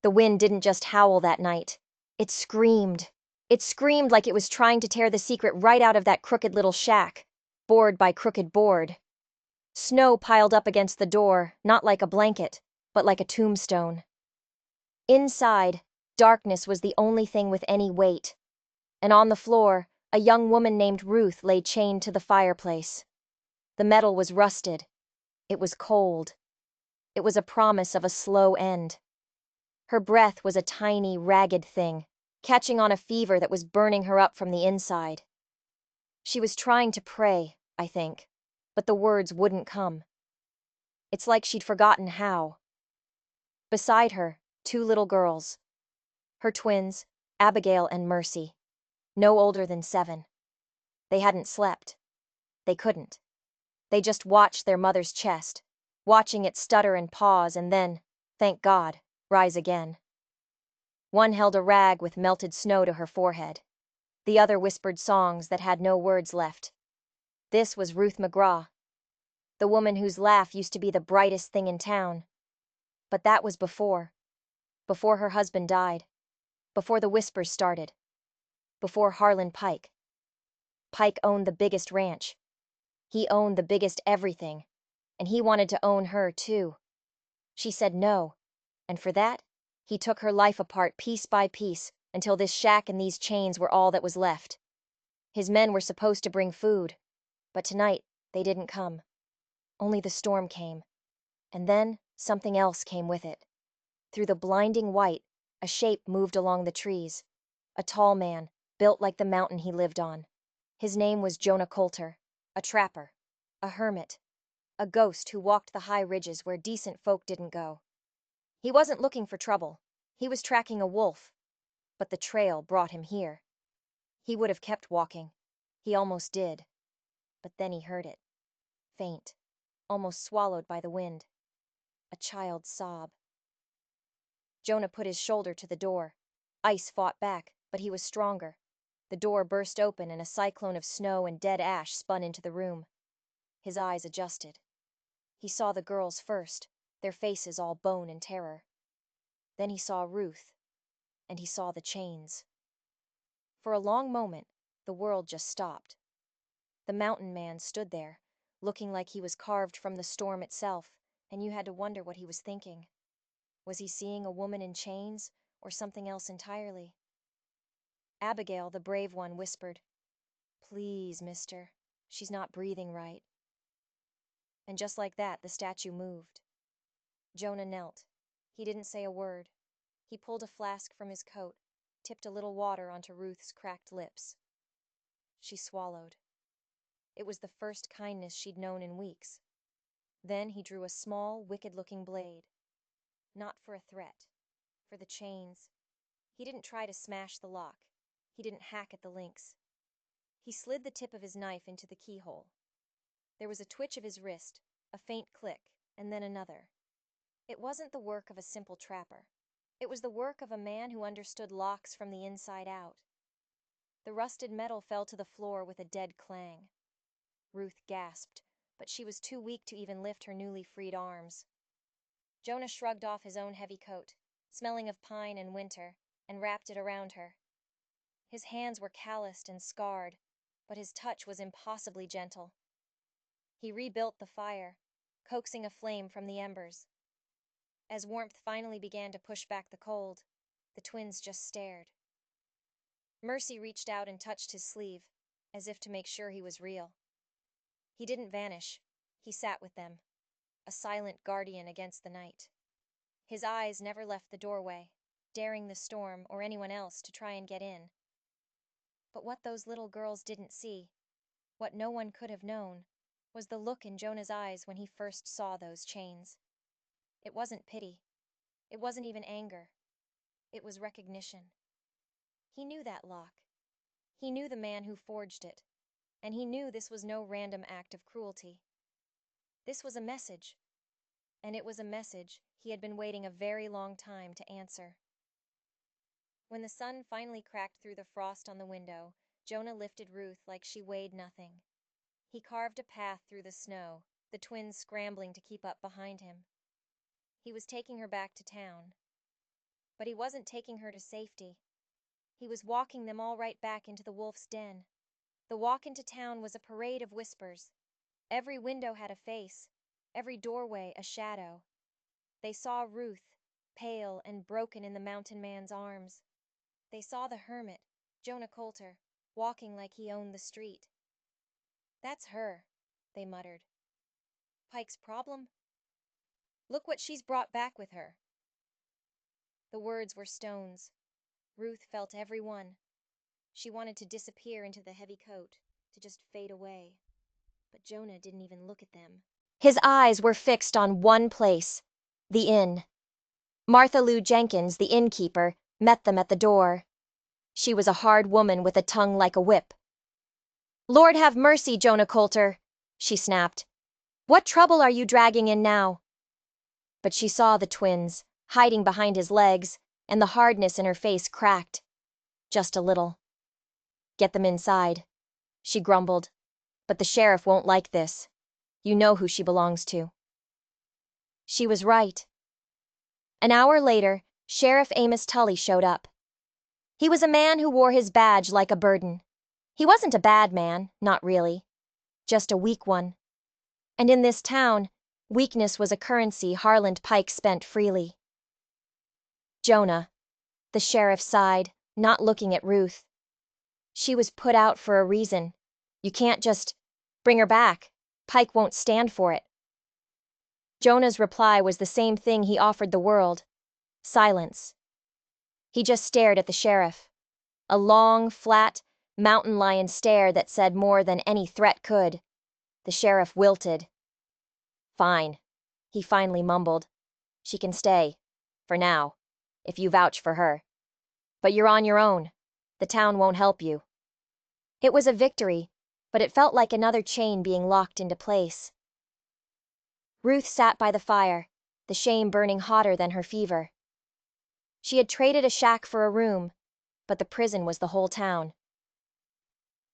The wind didn't just howl that night. It screamed. It screamed like it was trying to tear the secret right out of that crooked little shack, board by crooked board. Snow piled up against the door, not like a blanket, but like a tombstone. Inside, darkness was the only thing with any weight. And on the floor, a young woman named Ruth lay chained to the fireplace. The metal was rusted. It was cold. It was a promise of a slow end. Her breath was a tiny, ragged thing, catching on a fever that was burning her up from the inside. She was trying to pray, I think, but the words wouldn't come. It's like she'd forgotten how. Beside her, two little girls. Her twins, Abigail and Mercy, no older than 7. They hadn't slept. They couldn't. They just watched their mother's chest, watching it stutter and pause and then, thank God, rise again. One held a rag with melted snow to her forehead. The other whispered songs that had no words left. This was Ruth McGraw, the woman whose laugh used to be the brightest thing in town. But that was before her husband died, before the whispers started, before Harlan Pike. Pike owned the biggest ranch. He owned the biggest everything, and he wanted to own her too. She said no, and for that, he took her life apart piece by piece until this shack and these chains were all that was left. His men were supposed to bring food, but tonight they didn't come. Only the storm came, and then something else came with it. Through the blinding white, a shape moved along the trees. A tall man, built like the mountain he lived on. His name was Jonah Coulter, a trapper, a hermit, a ghost who walked the high ridges where decent folk didn't go. He wasn't looking for trouble. He was tracking a wolf, but the trail brought him here. He would have kept walking. He almost did. But then he heard it. Faint, almost swallowed by the wind. A child's sob. Jonah put his shoulder to the door. Ice fought back, but he was stronger. The door burst open and a cyclone of snow and dead ash spun into the room. His eyes adjusted. He saw the girls first, their faces all bone and terror. Then he saw Ruth, and he saw the chains. For a long moment, the world just stopped. The mountain man stood there, looking like he was carved from the storm itself, and you had to wonder what he was thinking. Was he seeing a woman in chains, or something else entirely? Abigail, the brave one, whispered, "Please, mister, she's not breathing right." And just like that, the statue moved. Jonah knelt. He didn't say a word. He pulled a flask from his coat, tipped a little water onto Ruth's cracked lips. She swallowed. It was the first kindness she'd known in weeks. Then he drew a small, wicked-looking blade. Not for a threat. For the chains. He didn't try to smash the lock. He didn't hack at the links. He slid the tip of his knife into the keyhole. There was a twitch of his wrist, a faint click, and then another. It wasn't the work of a simple trapper. It was the work of a man who understood locks from the inside out. The rusted metal fell to the floor with a dead clang. Ruth gasped, but she was too weak to even lift her newly freed arms. Jonah shrugged off his own heavy coat, smelling of pine and winter, and wrapped it around her. His hands were calloused and scarred, but his touch was impossibly gentle. He rebuilt the fire, coaxing a flame from the embers. As warmth finally began to push back the cold, the twins just stared. Mercy reached out and touched his sleeve, as if to make sure he was real. He didn't vanish. He sat with them, a silent guardian against the night. His eyes never left the doorway, daring the storm or anyone else to try and get in. But what those little girls didn't see, what no one could have known, was the look in Jonah's eyes when he first saw those chains. It wasn't pity. It wasn't even anger. It was recognition. He knew that lock. He knew the man who forged it, and he knew this was no random act of cruelty. This was a message, and it was a message he had been waiting a very long time to answer. When the sun finally cracked through the frost on the window, Jonah lifted Ruth like she weighed nothing. He carved a path through the snow, the twins scrambling to keep up behind him. He was taking her back to town. But he wasn't taking her to safety. He was walking them all right back into the wolf's den. The walk into town was a parade of whispers. Every window had a face, every doorway a shadow. They saw Ruth, pale and broken in the mountain man's arms. They saw the hermit, Jonah Coulter, walking like he owned the street. "That's her," they muttered. "Pike's problem? Look what she's brought back with her." The words were stones. Ruth felt every one. She wanted to disappear into the heavy coat, to just fade away. But Jonah didn't even look at them. His eyes were fixed on one place, the inn. Martha Lou Jenkins, the innkeeper, met them at the door. She was a hard woman with a tongue like a whip. "Lord have mercy, Jonah Coulter," she snapped. "What trouble are you dragging in now?" But she saw the twins, hiding behind his legs, and the hardness in her face cracked. Just a little. "Get them inside," she grumbled. "But the sheriff won't like this. You know who she belongs to." She was right. An hour later, Sheriff Amos Tully showed up. He was a man who wore his badge like a burden. He wasn't a bad man, not really. Just a weak one. And in this town, weakness was a currency Harland Pike spent freely. "Jonah," the sheriff sighed, not looking at Ruth. "She was put out for a reason. You can't just bring her back. Pike won't stand for it." Jonah's reply was the same thing he offered the world: silence. He just stared at the sheriff. A long, flat, mountain lion stare that said more than any threat could. The sheriff wilted. "Fine," he finally mumbled. "She can stay. For now. If you vouch for her. But you're on your own. The town won't help you." It was a victory, but it felt like another chain being locked into place. Ruth sat by the fire, the shame burning hotter than her fever. She had traded a shack for a room, but the prison was the whole town.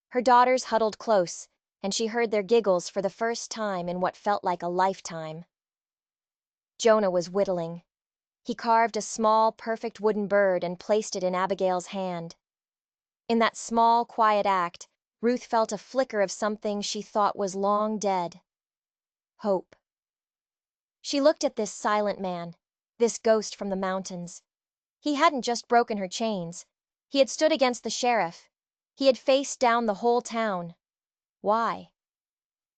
Her daughters huddled close, and she heard their giggles for the first time in what felt like a lifetime. Jonah was whittling. He carved a small, perfect wooden bird and placed it in Abigail's hand. In that small, quiet act, Ruth felt a flicker of something she thought was long dead. Hope. She looked at this silent man, this ghost from the mountains. He hadn't just broken her chains. He had stood against the sheriff. He had faced down the whole town. Why?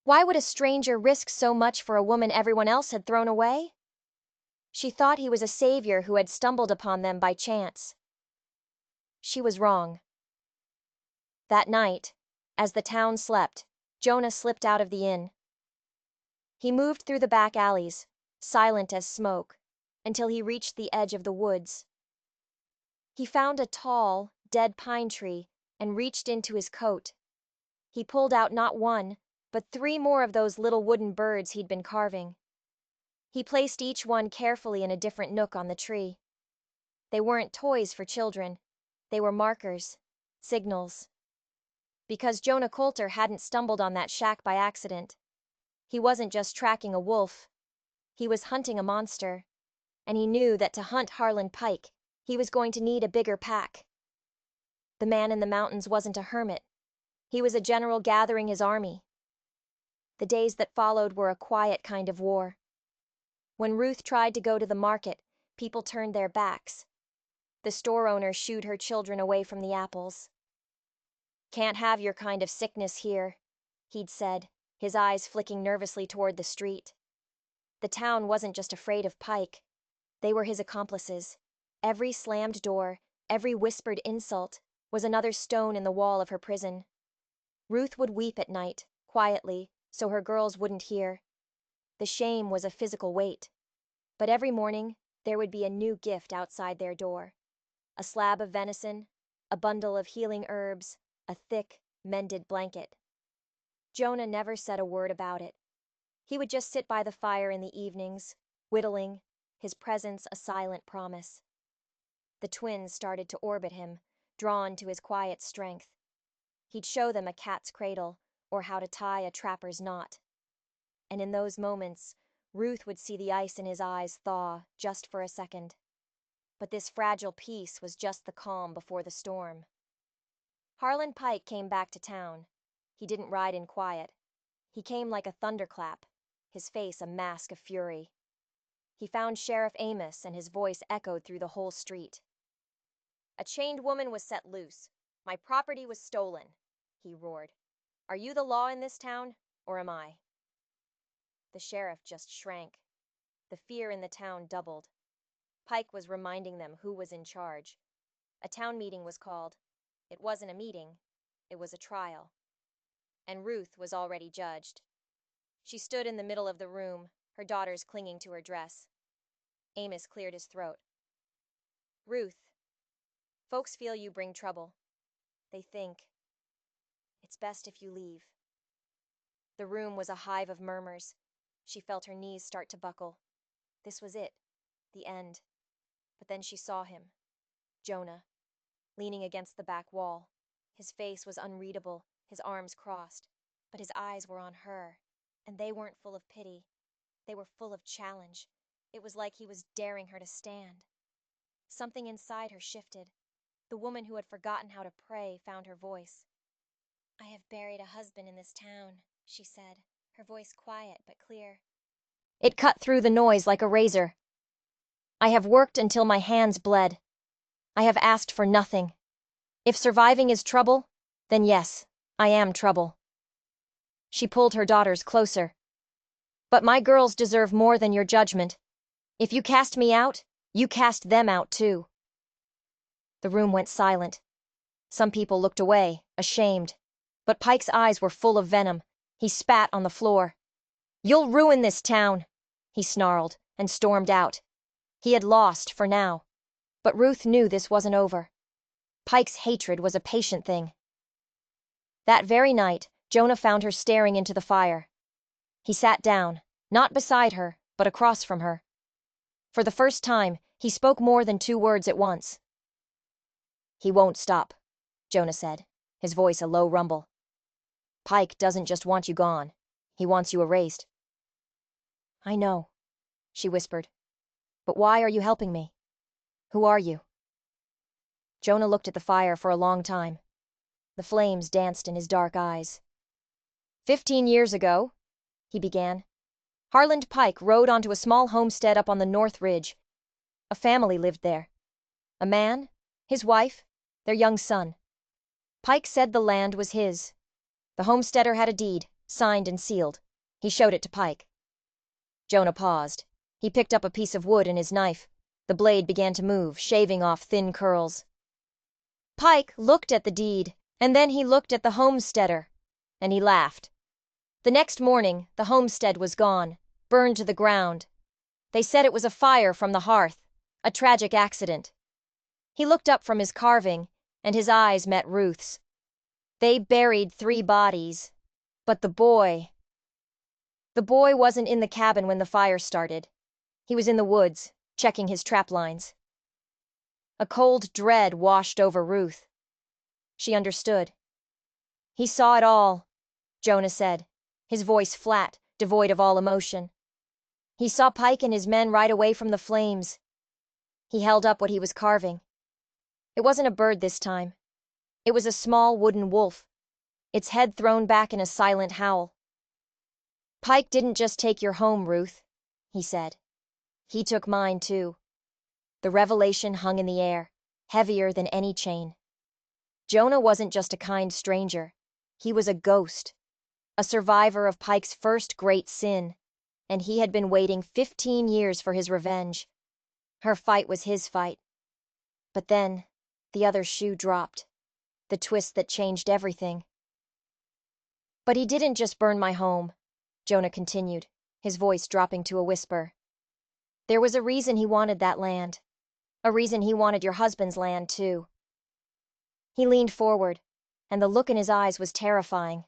Why would a stranger risk so much for a woman everyone else had thrown away? She thought he was a savior who had stumbled upon them by chance. She was wrong. That night, as the town slept, Jonah slipped out of the inn. He moved through the back alleys, silent as smoke, until he reached the edge of the woods. He found a tall, dead pine tree and reached into his coat. He pulled out not one, but 3 more of those little wooden birds he'd been carving. He placed each one carefully in a different nook on the tree. They weren't toys for children. They were markers, signals. Because Jonah Coulter hadn't stumbled on that shack by accident. He wasn't just tracking a wolf. He was hunting a monster. And he knew that to hunt Harland Pike, he was going to need a bigger pack. The man in the mountains wasn't a hermit. He was a general gathering his army. The days that followed were a quiet kind of war. When Ruth tried to go to the market, people turned their backs. The store owner shooed her children away from the apples. "Can't have your kind of sickness here," he'd said, his eyes flicking nervously toward the street. The town wasn't just afraid of Pike. They were his accomplices. Every slammed door, every whispered insult, was another stone in the wall of her prison. Ruth would weep at night, quietly, so her girls wouldn't hear. The shame was a physical weight. But every morning, there would be a new gift outside their door. A slab of venison, a bundle of healing herbs, a thick, mended blanket. Jonah never said a word about it. He would just sit by the fire in the evenings, whittling, his presence a silent promise. The twins started to orbit him, drawn to his quiet strength. He'd show them a cat's cradle, or how to tie a trapper's knot. And in those moments, Ruth would see the ice in his eyes thaw just for a second. But this fragile peace was just the calm before the storm. Harlan Pike came back to town. He didn't ride in quiet. He came like a thunderclap, his face a mask of fury. He found Sheriff Amos, and his voice echoed through the whole street. "A chained woman was set loose. My property was stolen," he roared. "Are you the law in this town, or am I?" The sheriff just shrank. The fear in the town doubled. Pike was reminding them who was in charge. A town meeting was called. It wasn't a meeting, it was a trial. And Ruth was already judged. She stood in the middle of the room, her daughters clinging to her dress. Amos cleared his throat. "Ruth, folks feel you bring trouble. They think it's best if you leave." The room was a hive of murmurs. She felt her knees start to buckle. This was it, the end. But then she saw him, Jonah, leaning against the back wall. His face was unreadable, his arms crossed, but his eyes were on her, and they weren't full of pity. They were full of challenge. It was like he was daring her to stand. Something inside her shifted. The woman who had forgotten how to pray found her voice. "I have buried a husband in this town," she said, her voice quiet but clear. It cut through the noise like a razor. "I have worked until my hands bled. I have asked for nothing. If surviving is trouble, then yes, I am trouble." She pulled her daughters closer. "But my girls deserve more than your judgment. If you cast me out, you cast them out too." The room went silent. Some people looked away, ashamed. But Pike's eyes were full of venom. He spat on the floor. "You'll ruin this town," he snarled, and stormed out. He had lost, for now. But Ruth knew this wasn't over. Pike's hatred was a patient thing. That very night, Jonah found her staring into the fire. He sat down, not beside her, but across from her. For the first time, he spoke more than 2 words at once. "He won't stop," Jonah said, his voice a low rumble. "Pike doesn't just want you gone. He wants you erased." "I know," she whispered. "But why are you helping me? Who are you?" Jonah looked at the fire for a long time. The flames danced in his dark eyes. "15 years ago," he began, "Harlan Pike rode onto a small homestead up on the North Ridge. A family lived there. A man, his wife, their young son. Pike said the land was his. The homesteader had a deed, signed and sealed. He showed it to Pike." Jonah paused. He picked up a piece of wood and his knife. The blade began to move, shaving off thin curls. "Pike looked at the deed, and then he looked at the homesteader, and he laughed. The next morning, the homestead was gone, burned to the ground. They said it was a fire from the hearth, a tragic accident." He looked up from his carving, and his eyes met Ruth's. "They buried 3 bodies, but the boy wasn't in the cabin when the fire started. He was in the woods, checking his trap lines." A cold dread washed over Ruth. She understood. "He saw it all," Jonah said, his voice flat, devoid of all emotion. "He saw Pike and his men ride away from the flames." He held up what he was carving. It wasn't a bird this time. It was a small wooden wolf, its head thrown back in a silent howl. "Pike didn't just take your home, Ruth," he said. "He took mine too." The revelation hung in the air, heavier than any chain. Jonah wasn't just a kind stranger. He was a ghost, a survivor of Pike's first great sin, and he had been waiting 15 years for his revenge. Her fight was his fight. But then, the other shoe dropped, the twist that changed everything. "But he didn't just burn my home," Jonah continued, his voice dropping to a whisper. "There was a reason he wanted that land. A reason he wanted your husband's land, too." He leaned forward, and the look in his eyes was terrifying.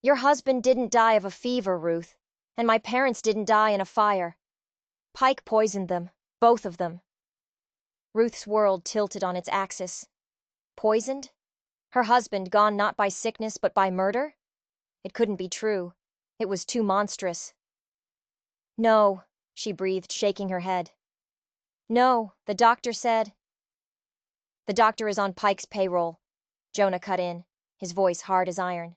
"Your husband didn't die of a fever, Ruth, and my parents didn't die in a fire. Pike poisoned them, both of them." Ruth's world tilted on its axis. Poisoned? Her husband gone not by sickness but by murder? It couldn't be true. It was too monstrous. "No," she breathed, shaking her head. No, the doctor said. The doctor is on Pike's payroll, Jonah cut in, his voice hard as iron.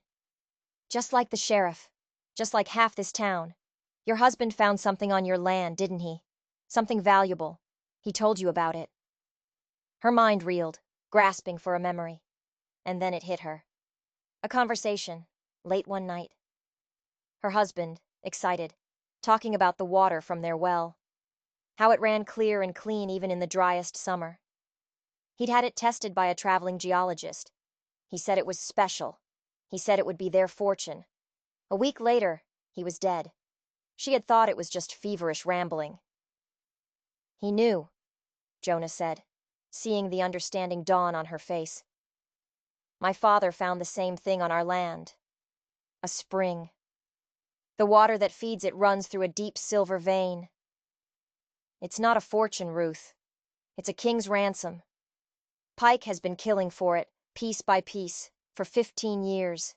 Just like the sheriff. Just like half this town. Your husband found something on your land, didn't he? Something valuable. He told you about it. Her mind reeled, grasping for a memory. And then it hit her. A conversation, late one night. Her husband, excited, talking about the water from their well. How it ran clear and clean even in the driest summer. He'd had it tested by a traveling geologist. He said it was special. He said it would be their fortune. A week later, he was dead. She had thought it was just feverish rambling. He knew, Jonah said, seeing the understanding dawn on her face. My father found the same thing on our land. A spring. The water that feeds it runs through a deep silver vein. It's not a fortune, Ruth. It's a king's ransom. Pike has been killing for it, piece by piece, for 15 years.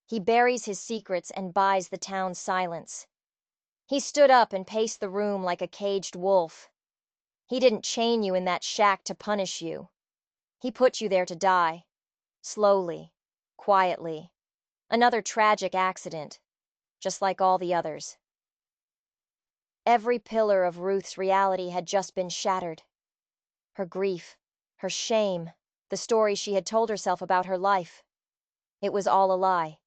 He buries his secrets and buys the town's silence. He stood up and paced the room like a caged wolf. He didn't chain you in that shack to punish you. He put you there to die. Slowly, quietly. Another tragic accident, just like all the others. Every pillar of Ruth's reality had just been shattered. Her grief, her shame, the story she had told herself about her life. It was all a lie,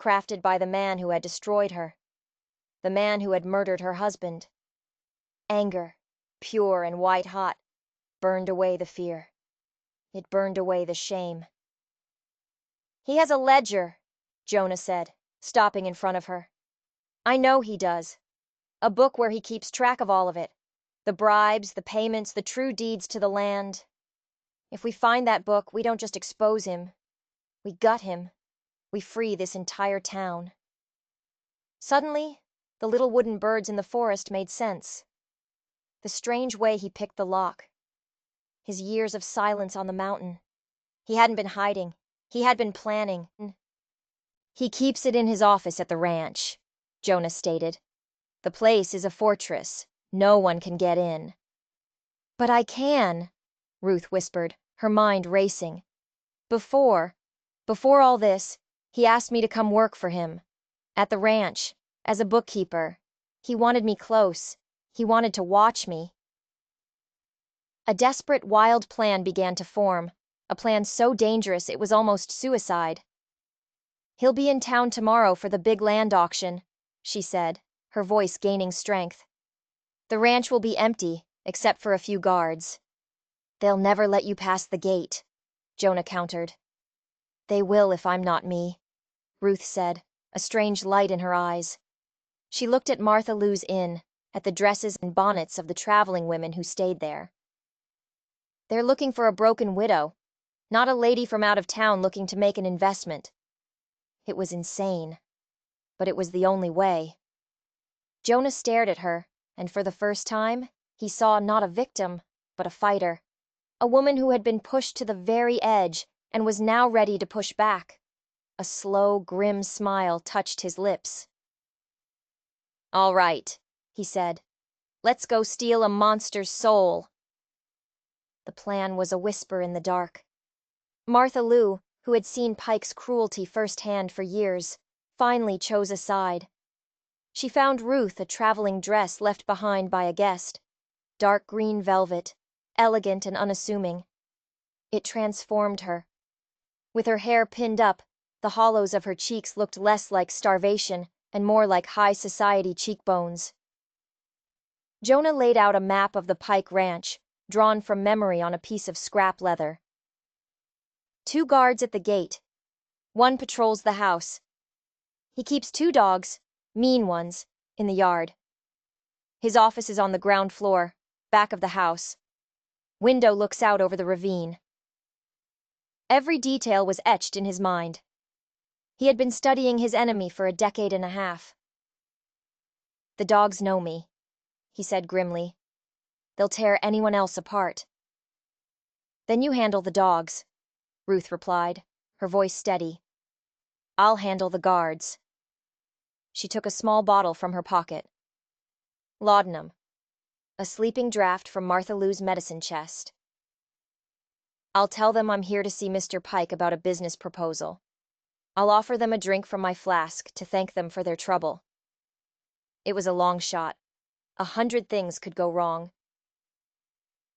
crafted by the man who had destroyed her. The man who had murdered her husband. Anger, pure and white-hot, burned away the fear. It burned away the shame. He has a ledger, Jonah said, stopping in front of her. I know he does. A book where he keeps track of all of it. The bribes, the payments, the true deeds to the land. If we find that book, we don't just expose him. We gut him. We free this entire town. Suddenly, the little wooden birds in the forest made sense. The strange way he picked the lock. His years of silence on the mountain. He hadn't been hiding. He had been planning. He keeps it in his office at the ranch, Jonah stated. The place is a fortress. No one can get in. But I can, Ruth whispered, her mind racing. Before all this, he asked me to come work for him. At the ranch, as a bookkeeper. He wanted me close. He wanted to watch me. A desperate, wild plan began to form, a plan so dangerous it was almost suicide. He'll be in town tomorrow for the big land auction, she said, her voice gaining strength. The ranch will be empty, except for a few guards. They'll never let you pass the gate, Jonah countered. They will if I'm not me, Ruth said, a strange light in her eyes. She looked at Martha Lou's inn, at the dresses and bonnets of the traveling women who stayed there. They're looking for a broken widow, not a lady from out of town looking to make an investment. It was insane, but it was the only way. Jonah stared at her, and for the first time, he saw not a victim, but a fighter. A woman who had been pushed to the very edge and was now ready to push back. A slow, grim smile touched his lips. All right, he said. Let's go steal a monster's soul. The plan was a whisper in the dark. Martha Lou, who had seen Pike's cruelty firsthand for years, finally chose a side. She found Ruth a traveling dress left behind by a guest. Dark green velvet, elegant and unassuming. It transformed her. With her hair pinned up, the hollows of her cheeks looked less like starvation and more like high society cheekbones. Jonah laid out a map of the Pike Ranch, drawn from memory on a piece of scrap leather. 2 guards at the gate. 1 patrols the house. He keeps 2 dogs, mean ones, in the yard. His office is on the ground floor, back of the house. Window looks out over the ravine. Every detail was etched in his mind. He had been studying his enemy for a decade and a half. The dogs know me, he said grimly. They'll tear anyone else apart. Then you handle the dogs, Ruth replied, her voice steady. I'll handle the guards. She took a small bottle from her pocket. Laudanum. A sleeping draft from Martha Lou's medicine chest. I'll tell them I'm here to see Mr. Pike about a business proposal. I'll offer them a drink from my flask to thank them for their trouble. It was a long shot. 100 things could go wrong.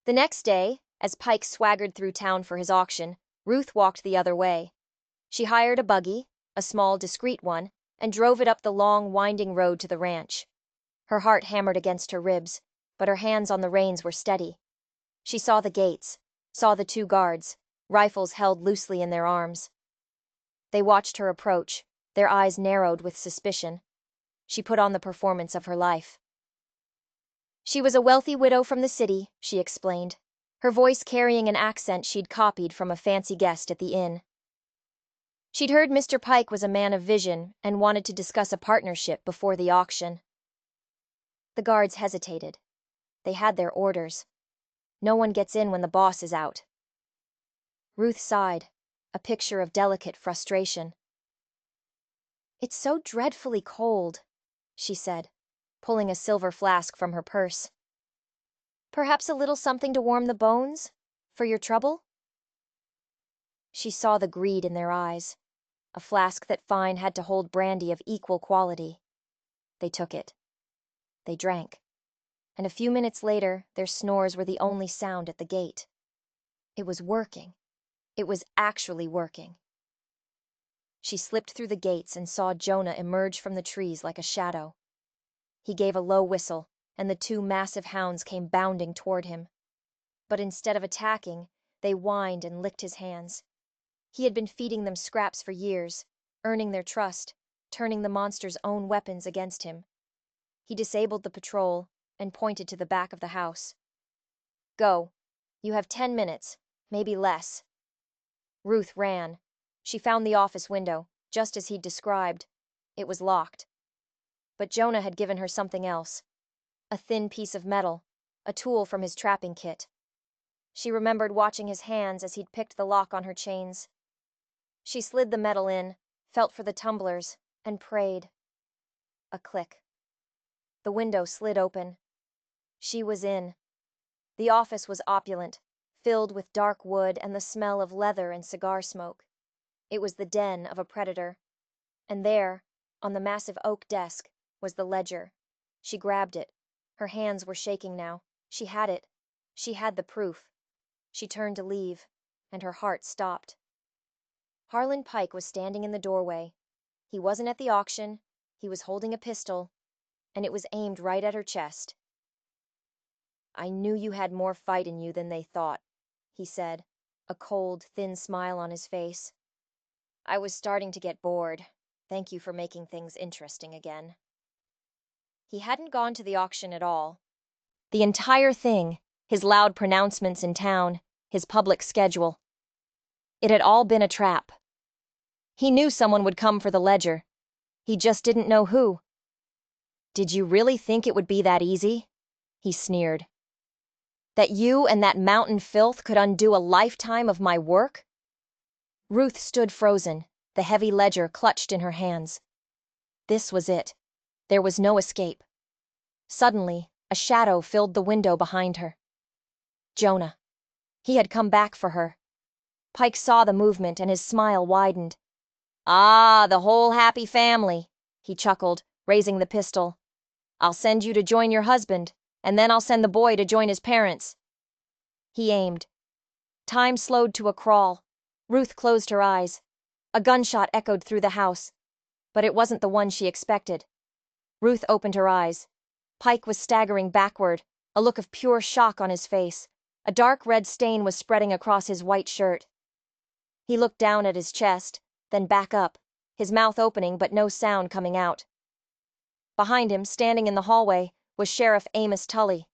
The next day, as Pike swaggered through town for his auction, Ruth walked the other way. She hired a buggy, a small, discreet one, and drove it up the long, winding road to the ranch. Her heart hammered against her ribs, but her hands on the reins were steady. She saw the gates, saw the 2 guards, rifles held loosely in their arms. They watched her approach, their eyes narrowed with suspicion. She put on the performance of her life. She was a wealthy widow from the city, she explained, her voice carrying an accent she'd copied from a fancy guest at the inn. She'd heard Mr. Pike was a man of vision and wanted to discuss a partnership before the auction. The guards hesitated. They had their orders. No one gets in when the boss is out. Ruth sighed, a picture of delicate frustration. It's so dreadfully cold, she said, pulling a silver flask from her purse. Perhaps a little something to warm the bones? For your trouble? She saw the greed in their eyes, a flask that fine had to hold brandy of equal quality. They took it. They drank. And a few minutes later, their snores were the only sound at the gate. It was working. It was actually working. She slipped through the gates and saw Jonah emerge from the trees like a shadow. He gave a low whistle, and the 2 massive hounds came bounding toward him. But instead of attacking, they whined and licked his hands. He had been feeding them scraps for years, earning their trust, turning the monster's own weapons against him. He disabled the patrol and pointed to the back of the house. Go. You have 10 minutes, maybe less. Ruth ran. She found the office window, just as he'd described. It was locked. But Jonah had given her something else. A thin piece of metal, a tool from his trapping kit. She remembered watching his hands as he'd picked the lock on her chains. She slid the metal in, felt for the tumblers, and prayed. A click. The window slid open. She was in. The office was opulent, filled with dark wood and the smell of leather and cigar smoke. It was the den of a predator. And there, on the massive oak desk, was the ledger. She grabbed it. Her hands were shaking now. She had it. She had the proof. She turned to leave, and her heart stopped. Harlan Pike was standing in the doorway. He wasn't at the auction. He was holding a pistol, and it was aimed right at her chest. I knew you had more fight in you than they thought, he said, a cold, thin smile on his face. I was starting to get bored. Thank you for making things interesting again. He hadn't gone to the auction at all. The entire thing, his loud pronouncements in town, his public schedule. It had all been a trap. He knew someone would come for the ledger. He just didn't know who. Did you really think it would be that easy? He sneered. That you and that mountain filth could undo a lifetime of my work? Ruth stood frozen, the heavy ledger clutched in her hands. This was it. There was no escape. Suddenly, a shadow filled the window behind her. Jonah. He had come back for her. Pike saw the movement and his smile widened. Ah, the whole happy family, he chuckled, raising the pistol. I'll send you to join your husband, and then I'll send the boy to join his parents. He aimed. Time slowed to a crawl. Ruth closed her eyes. A gunshot echoed through the house, but it wasn't the one she expected. Ruth opened her eyes. Pike was staggering backward, a look of pure shock on his face. A dark red stain was spreading across his white shirt. He looked down at his chest, then back up, his mouth opening but no sound coming out. Behind him, standing in the hallway, was Sheriff Amos Tully.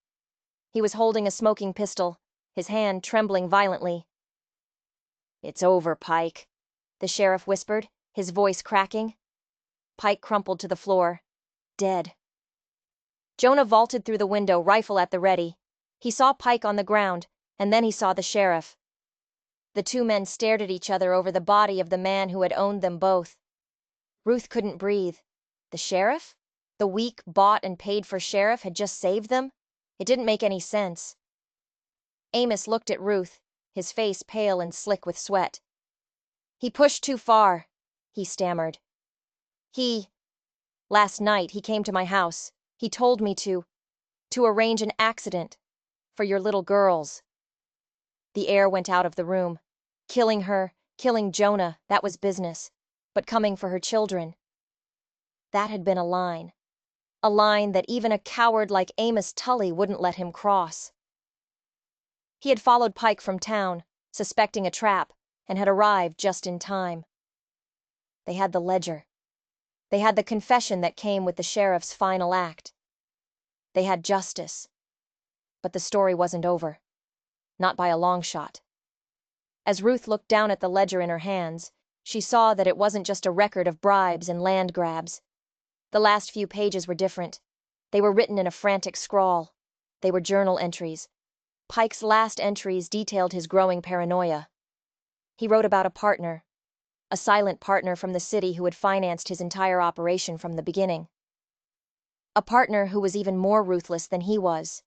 He was holding a smoking pistol, his hand trembling violently. It's over, Pike, the sheriff whispered, his voice cracking. Pike crumpled to the floor, dead. Jonah vaulted through the window, rifle at the ready. He saw Pike on the ground, and then he saw the sheriff. The 2 men stared at each other over the body of the man who had owned them both. Ruth couldn't breathe. The sheriff? The weak, bought and paid for sheriff had just saved them? It didn't make any sense. Amos looked at Ruth, his face pale and slick with sweat. "He pushed too far," he stammered. Last night he came to my house. He told me to arrange an accident for your little girls." The air went out of the room. Killing her, killing Jonah, that was business. But coming for her children. That had been a line. A line that even a coward like Amos Tully wouldn't let him cross. He had followed Pike from town, suspecting a trap, and had arrived just in time. They had the ledger. They had the confession that came with the sheriff's final act. They had justice. But the story wasn't over. Not by a long shot. As Ruth looked down at the ledger in her hands, she saw that it wasn't just a record of bribes and land grabs. The last few pages were different. They were written in a frantic scrawl. They were journal entries. Pike's last entries detailed his growing paranoia. He wrote about a partner, a silent partner from the city who had financed his entire operation from the beginning. A partner who was even more ruthless than he was.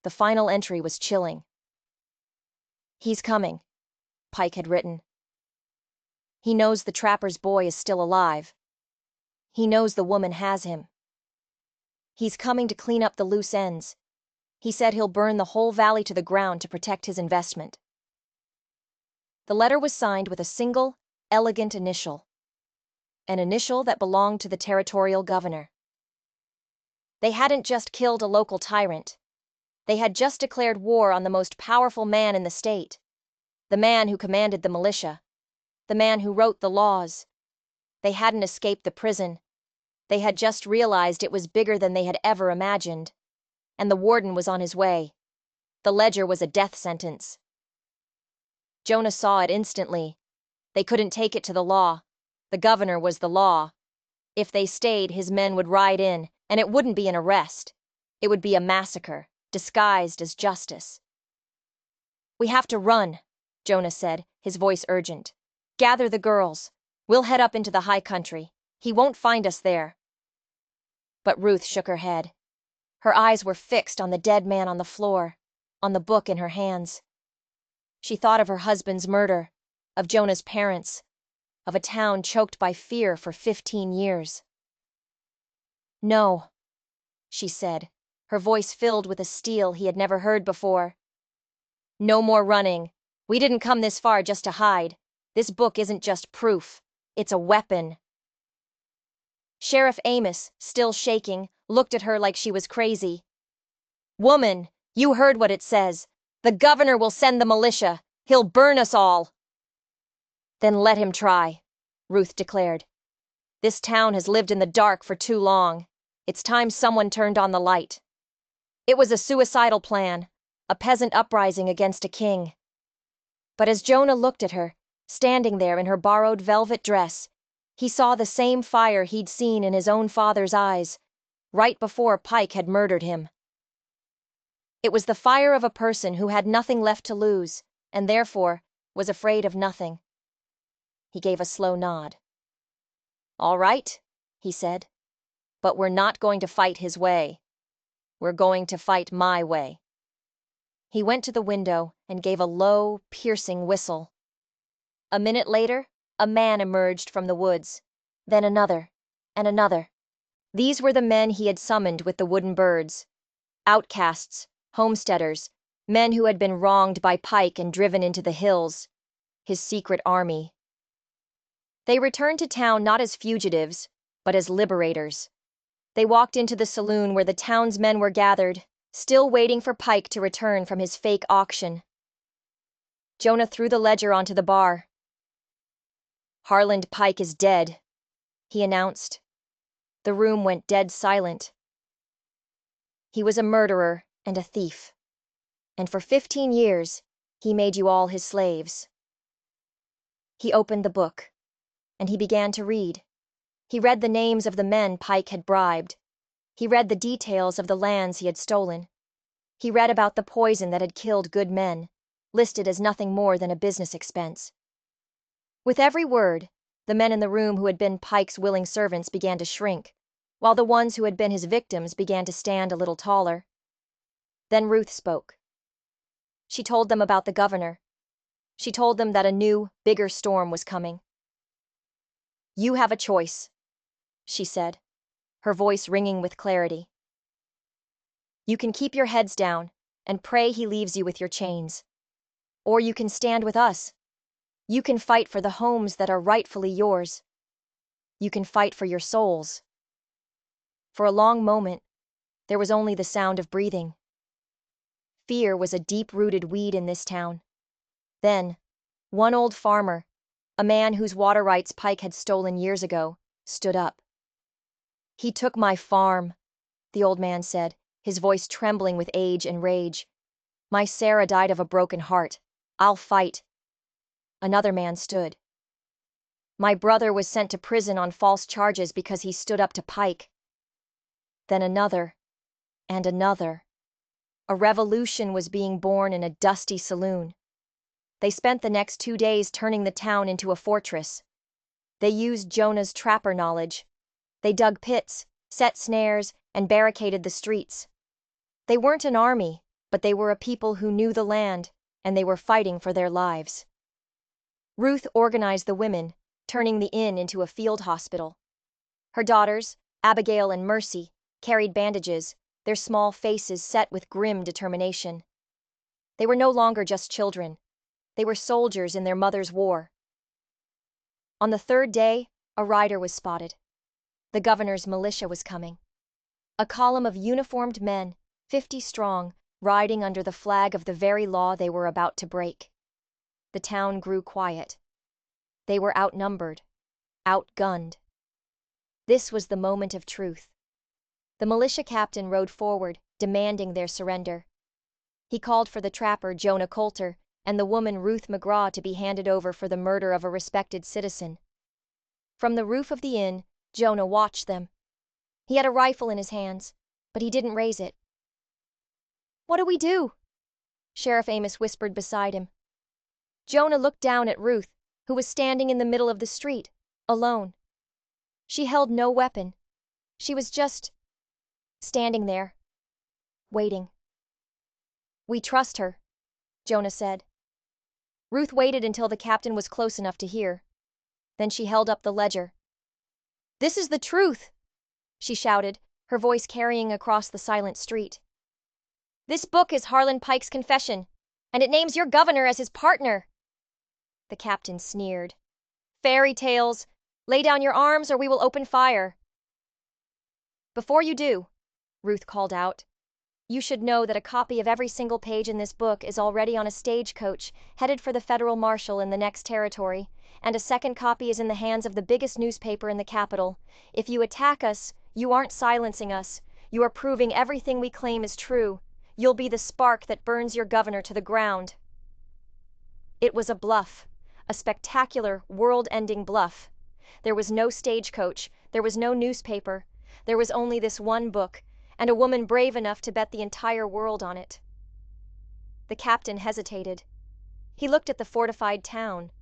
The final entry was chilling. "He's coming," Pike had written. "He knows the trapper's boy is still alive. He knows the woman has him. He's coming to clean up the loose ends. He said he'll burn the whole valley to the ground to protect his investment." The letter was signed with a single, elegant initial. An initial that belonged to the territorial governor. They hadn't just killed a local tyrant. They had just declared war on the most powerful man in the state. The man who commanded the militia. The man who wrote the laws. They hadn't escaped the prison. They had just realized it was bigger than they had ever imagined. And the warden was on his way. The ledger was a death sentence. Jonah saw it instantly. They couldn't take it to the law. The governor was the law. If they stayed, his men would ride in, and it wouldn't be an arrest. It would be a massacre, disguised as justice. "We have to run," Jonah said, his voice urgent. "Gather the girls. We'll head up into the high country. He won't find us there." But Ruth shook her head. Her eyes were fixed on the dead man on the floor, on the book in her hands. She thought of her husband's murder, of Jonah's parents, of a town choked by fear for 15 years. "No," she said, her voice filled with a steel he had never heard before. "No more running. We didn't come this far just to hide. This book isn't just proof. It's a weapon." Sheriff Amos, still shaking, looked at her like she was crazy. "Woman, you heard what it says. The governor will send the militia. He'll burn us all." "Then let him try," Ruth declared. "This town has lived in the dark for too long. It's time someone turned on the light." It was a suicidal plan, a peasant uprising against a king. But as Jonah looked at her, standing there in her borrowed velvet dress, he saw the same fire he'd seen in his own father's eyes, right before Pike had murdered him. It was the fire of a person who had nothing left to lose, and therefore was afraid of nothing. He gave a slow nod. "All right," he said, "but we're not going to fight his way. We're going to fight my way." He went to the window and gave a low, piercing whistle. A minute later, a man emerged from the woods, then another, and another. These were the men he had summoned with the wooden birds. Outcasts, homesteaders, men who had been wronged by Pike and driven into the hills. His secret army. They returned to town not as fugitives, but as liberators. They walked into the saloon where the townsmen were gathered, still waiting for Pike to return from his fake auction. Jonah threw the ledger onto the bar. "Harland Pike is dead," he announced. The room went dead silent. "He was a murderer and a thief. And for 15 years, he made you all his slaves." He opened the book, and he began to read. He read the names of the men Pike had bribed. He read the details of the lands he had stolen. He read about the poison that had killed good men, listed as nothing more than a business expense. With every word, the men in the room who had been Pike's willing servants began to shrink, while the ones who had been his victims began to stand a little taller. Then Ruth spoke. She told them about the governor. She told them that a new, bigger storm was coming. "You have a choice," she said, her voice ringing with clarity. "You can keep your heads down and pray he leaves you with your chains. Or you can stand with us. You can fight for the homes that are rightfully yours. You can fight for your souls." For a long moment, there was only the sound of breathing. Fear was a deep-rooted weed in this town. Then, one old farmer, a man whose water rights Pike had stolen years ago, stood up. "He took my farm," the old man said, his voice trembling with age and rage. "My Sarah died of a broken heart. I'll fight." Another man stood. "My brother was sent to prison on false charges because he stood up to Pike." Then another, and another. A revolution was being born in a dusty saloon. They spent the next 2 days turning the town into a fortress. They used Jonah's trapper knowledge. They dug pits, set snares, and barricaded the streets. They weren't an army, but they were a people who knew the land, and they were fighting for their lives. Ruth organized the women, turning the inn into a field hospital. Her daughters, Abigail and Mercy, carried bandages, their small faces set with grim determination. They were no longer just children. They were soldiers in their mother's war. On the 3rd day, a rider was spotted. The governor's militia was coming. A column of uniformed men, 50 strong, riding under the flag of the very law they were about to break. The town grew quiet. They were outnumbered, outgunned. This was the moment of truth. The militia captain rode forward, demanding their surrender. He called for the trapper Jonah Coulter and the woman Ruth McGraw to be handed over for the murder of a respected citizen. From the roof of the inn, Jonah watched them. He had a rifle in his hands, but he didn't raise it. "What do we do?" Sheriff Amos whispered beside him. Jonah looked down at Ruth, who was standing in the middle of the street, alone. She held no weapon. She was just standing there, waiting. "We trust her," Jonah said. Ruth waited until the captain was close enough to hear. Then she held up the ledger. "This is the truth," she shouted, her voice carrying across the silent street. "This book is Harlan Pike's confession, and it names your governor as his partner." The captain sneered. "Fairy tales! Lay down your arms or we will open fire." "Before you do," Ruth called out, "you should know that a copy of every single page in this book is already on a stagecoach headed for the federal marshal in the next territory, and a second copy is in the hands of the biggest newspaper in the capital. If you attack us, you aren't silencing us. You are proving everything we claim is true. You'll be the spark that burns your governor to the ground." It was a bluff, a spectacular, world-ending bluff. There was no stagecoach, there was no newspaper, there was only this one book, and a woman brave enough to bet the entire world on it. The captain hesitated. He looked at the fortified town.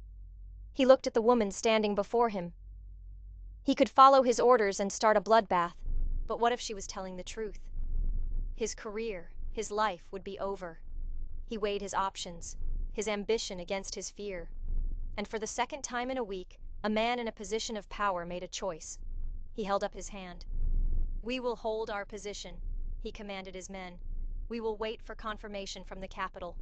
He looked at the woman standing before him. He could follow his orders and start a bloodbath, but what if she was telling the truth? His career, his life would be over. He weighed his options, his ambition against his fear. And for the second time in a week, a man in a position of power made a choice. He held up his hand. "We will hold our position," he commanded his men. "We will wait for confirmation from the capital."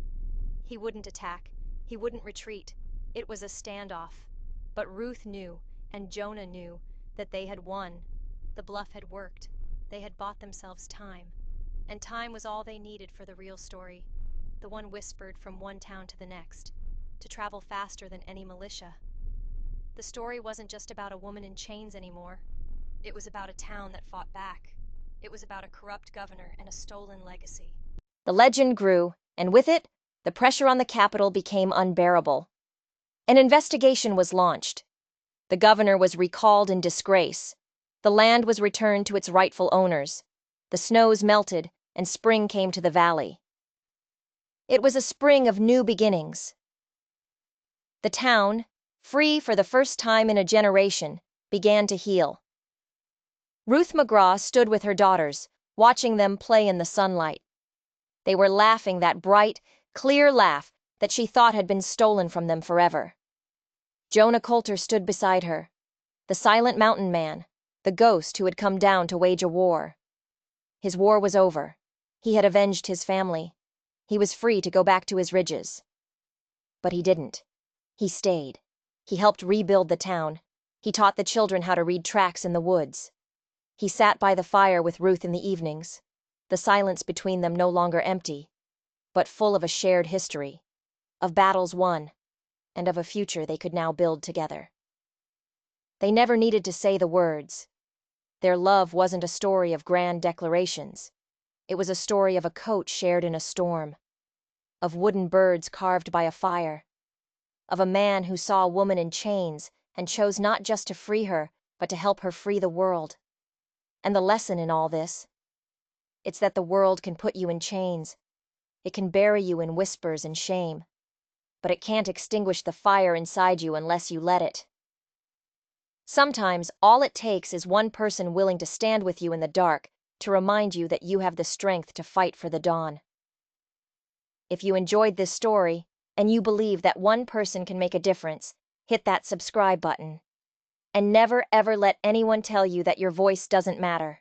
He wouldn't attack. He wouldn't retreat. It was a standoff. But Ruth knew, and Jonah knew, that they had won. The bluff had worked. They had bought themselves time. And time was all they needed for the real story, the one whispered from one town to the next, to travel faster than any militia. The story wasn't just about a woman in chains anymore. It was about a town that fought back. It was about a corrupt governor and a stolen legacy. The legend grew, and with it, the pressure on the capital became unbearable. An investigation was launched. The governor was recalled in disgrace. The land was returned to its rightful owners. The snows melted, and spring came to the valley. It was a spring of new beginnings. The town, free for the first time in a generation, began to heal. Ruth McGraw stood with her daughters, watching them play in the sunlight. They were laughing that bright, clear laugh that she thought had been stolen from them forever. Jonah Coulter stood beside her, the silent mountain man, the ghost who had come down to wage a war. His war was over. He had avenged his family. He was free to go back to his ridges. But he didn't. He stayed. He helped rebuild the town. He taught the children how to read tracks in the woods. He sat by the fire with Ruth in the evenings, the silence between them no longer empty, but full of a shared history, of battles won, and of a future they could now build together. They never needed to say the words. Their love wasn't a story of grand declarations. It was a story of a coat shared in a storm, of wooden birds carved by a fire, of a man who saw a woman in chains and chose not just to free her, but to help her free the world. And the lesson in all this, it's that the world can put you in chains. It can bury you in whispers and shame, but it can't extinguish the fire inside you unless you let it. Sometimes all it takes is one person willing to stand with you in the dark to remind you that you have the strength to fight for the dawn. If you enjoyed this story, and you believe that one person can make a difference, hit that subscribe button. And never ever let anyone tell you that your voice doesn't matter.